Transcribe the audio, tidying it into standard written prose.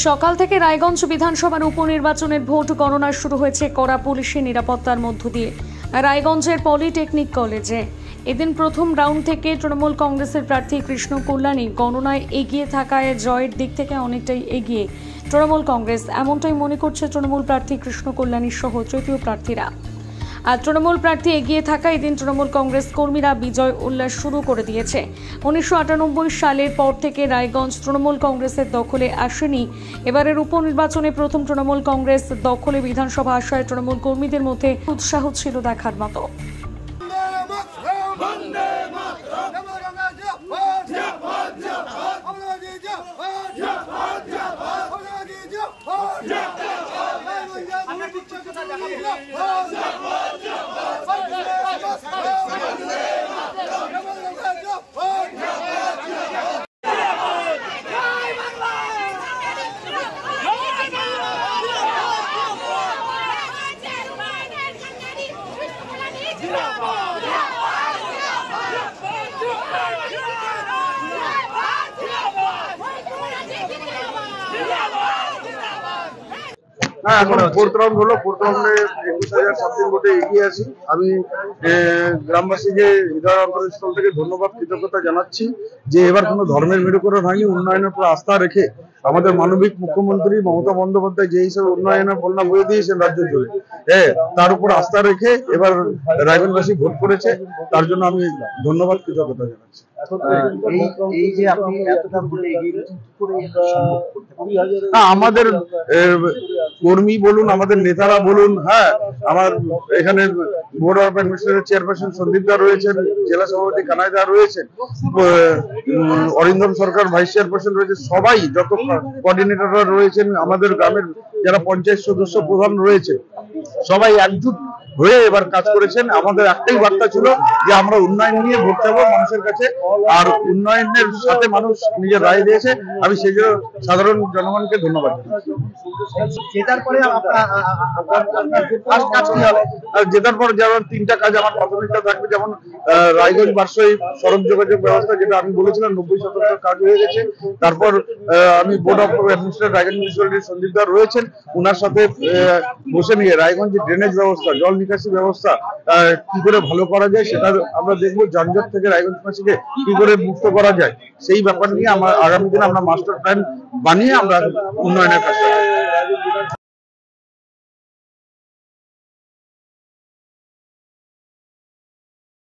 সকাল থেকে রায়গঞ্জ বিধানসভার উপনির্বাচনের ভোট গণনা শুরু হয়েছে কড়া পুলিশি নিরাপত্তার মধ্য দিয়ে। রায়গঞ্জের পলিটেকনিক কলেজে এদিন প্রথম রাউন্ড থেকে তৃণমূল কংগ্রেসের প্রার্থী কৃষ্ণ কল্যাণী গণনায় এগিয়ে থাকায় জয়ের দিক থেকে অনেকটাই এগিয়ে তৃণমূল কংগ্রেস, এমনটাই মনে করছে তৃণমূল প্রার্থী কৃষ্ণ কল্যাণী সহ তৃতীয় প্রার্থীরা। আর তৃণমূল প্রার্থী এগিয়ে থাকা এদিন তৃণমূল কংগ্রেস কর্মীরা বিজয় উল্লাস শুরু করে দিয়েছে। 1998 সালের পর থেকে রায়গঞ্জ তৃণমূল কংগ্রেসের দখলে আসেনি। এবারের উপনির্বাচনে প্রথম তৃণমূল কংগ্রেস দখলে বিধানসভা আসায় তৃণমূল কর্মীদের মধ্যে উৎসাহ ছিল দেখার মতো। এখন ফোর্থ রাউন্ড হলো। ফোর্থ রাউন্ডে 21,000 সামথিং ভোটে এগিয়ে আছি। আমি গ্রামবাসীকে হৃদয় অন্তরস্থল থেকে ধন্যবাদ, কৃতজ্ঞতা জানাচ্ছি যে এবার কোনো ধর্মের মেরুকরণ হয়নি। উন্নয়নের উপর আস্থা রেখে আমাদের মানবিক মুখ্যমন্ত্রী মমতা বন্দ্যোপাধ্যায় যে হিসেবে উন্নয়নের বন্যা বয়ে দিয়েছেন রাজ্য জুড়ে, তার উপর আস্থা রেখে এবার রায়গঞ্জবাসী ভোট করেছে। তার জন্য আমি ধন্যবাদ, কৃতজ্ঞতা জানাচ্ছি। আমাদের কর্মী বলুন, আমাদের নেতারা বলুন, আমার এখানে বোর্ড অফ অ্যাডমিনিস্ট্রেশনের চেয়ারপারসন সন্দীপ দা রয়েছেন, জেলা সভাপতি কানাই দা রয়েছেন, অরিন্দম সরকার ভাইস চেয়ারপারসন রয়েছে, সবাই যত কোঅর্ডিনেটররা রয়েছেন, আমাদের গ্রামের যারা পঞ্চায়েত সদস্য প্রধান রয়েছে, সবাই একজুট হয়ে এবার কাজ করেছেন। আমাদের একটাই বার্তা ছিল যে আমরা উন্নয়ন নিয়ে ভোট চাইবো মানুষের কাছে, আর উন্নয়নের সাথে মানুষ নিজের রায় দিয়েছে। আমি সেই জন্য সাধারণ জনগণকে ধন্যবাদ জানাচ্ছি। জেতার পর যেমন 3টা কাজ আমার প্রাথমিকতা থাকবে, যেমন রায়গঞ্জ বার্ষিক সড়ক যোগাযোগ ব্যবস্থা, যেটা আমি বলেছিলাম 90% কাজ হয়ে গেছে। তারপর আমি বোর্ড অফ অ্যাডমিনিস্ট্রেশন রায়গঞ্জ মিউনিসিপ্যালিটির সন্দীপ দা রয়েছেন, ওনার সাথে বসে নিয়ে রায়গঞ্জ ড্রেনেজ ব্যবস্থা, জল নিকাশি ব্যবস্থা কি করে ভালো করা যায় সেটা আমরা দেখবো। যানজট থেকে রায়গঞ্জবাসীকে কি করে মুক্ত করা যায় সেই ব্যাপার নিয়ে আগামী দিনে আমরা মাস্টার প্ল্যান বানিয়ে আমরা উন্নয়নের কাজ করব।